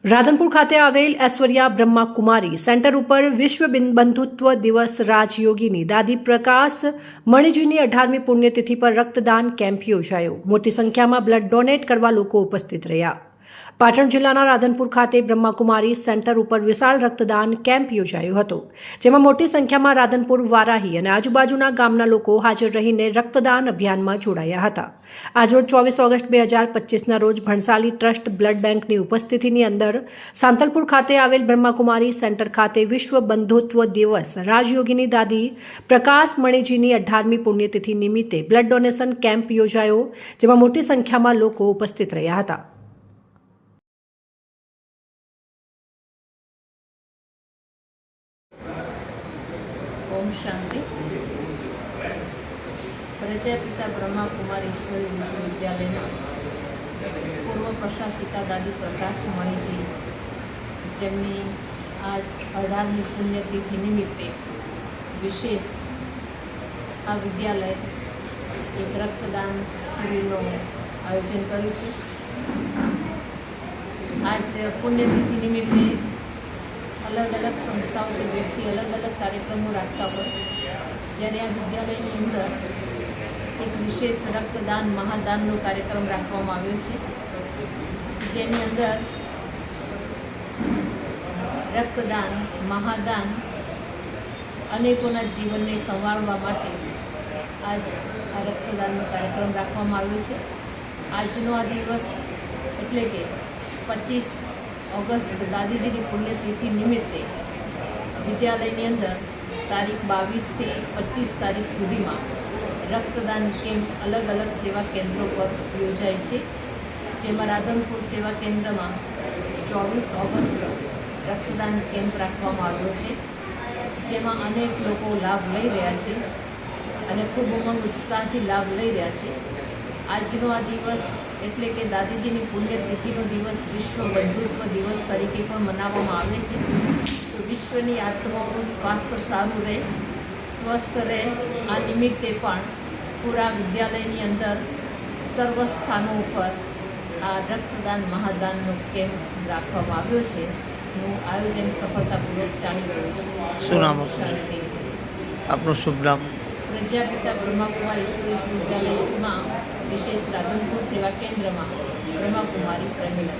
રાધનપુર ખાતે આવેલ ઐશ્વર્યા બ્રહ્માકુમારી સેન્ટર ઉપર વિશ્વ બંધુત્વ દિવસ રાજયોગીની દાદી પ્રકાશ મણિજીની 18મી પુણ્યતિથિ પર રક્તદાન કેમ્પ યોજાયો। મોટી સંખ્યામાં બ્લડ ડોનેટ કરવા લોકો ઉપસ્થિત રહ્યા। પાટણ જિલ્લાના રાધનપુર ખાતે બ્રહ્માકુમારી સેન્ટર ઉપર વિશાળ રક્તદાન કેમ્પ યોજાયો હતો, જેમાં મોટી સંખ્યામાં રાધનપુર, વારાહી અને આજુબાજુના ગામના લોકો હાજર રહીને રક્તદાન અભિયાનમાં જોડાયા હતા। આજરોજ 24 ઓગસ્ટ 2025ના રોજ ભણસાલી ટ્રસ્ટ બ્લડ બેંકની ઉપસ્થિતિની અંદર સાંતલપુર ખાતે આવેલ બ્રહ્માકુમારી સેન્ટર ખાતે વિશ્વ બંધુત્વ દિવસ રાજયોગીની દાદી પ્રકાશ મણિજીની 18મી પુણ્યતિથિ નિમિત્તે બ્લડ ડોનેશન કેમ્પ યોજાયો, જેમાં મોટી સંખ્યામાં લોકો ઉપસ્થિત રહ્યા હતા। ओम शांति। प्रजापिता ब्रह्माकुमारी ईश्वरी विश्वविद्यालय में पूर्व प्रशासिका दादी प्रकाश मणिजी जेमनी आज 18મી पुण्यतिथि निमित्ते विशेष आ विद्यालय एक रक्तदान शिबिरનું आयोजन કર્યું છે। आज पुण्यतिथि निमित्ते अलग अलग संस्थाओं के व्यक्ति अलग अलग कार्यक्रमों रखता हो, જ્યારે આ વિદ્યાલયની અંદર એક વિશેષ રક્તદાન મહાદાનનો કાર્યક્રમ રાખવામાં આવ્યો છે, જેની અંદર રક્તદાન મહાદાન અનેકોના જીવનને સંવારવા માટે આજ આ રક્તદાનનો કાર્યક્રમ રાખવામાં આવ્યો છે। આજનો આ દિવસ એટલે કે 25 ऑगस्ट दादीजीની पुण्यतिथि निमित्ते विद्यालयनी अंदर तारीख 22 થી 25 तारीख सुधीमां रक्तदान केम्प अलग अलग सेवा केन्द्रों पर योजाय छे, जेमां राधनपुर सेवा केन्द्र में 24 ऑगस्ट रक्तदान केम्प राखवामां आव्यो छे, जेमां अनेक लोको लाभ लई रह्या छे अने खूब उमंग उत्साहथी लाभ लई रह्या छे। આજનો આ દિવસ એટલે કે દાદીજીની પુણ્યતિથિનો દિવસ વિશ્વ બંધુત્વ દિવસ તરીકે પણ મનાવવામાં આવે છે। તો વિશ્વની આત્માઓનું સ્વાસ્થ્ય સારું રહે, સ્વસ્થ રહે, આ નિમિત્તે પણ પૂરા વિદ્યાલયની અંદર સર્વ સ્થાનો ઉપર આ રક્તદાન મહાદાનનો કેમ્પ રાખવામાં આવ્યો છે, જેનું આયોજન સફળતાપૂર્વક ચાલી રહ્યું છે। શું નામ શાંતિ। આપનું શુભ નામ? प्रजापिता ब्रह्माकुमारी ईश्वरी विश्वविद्यालय में विशेष राधनपुर सेवा केन्द्र में ब्रह्माकुमारी प्रेमिला।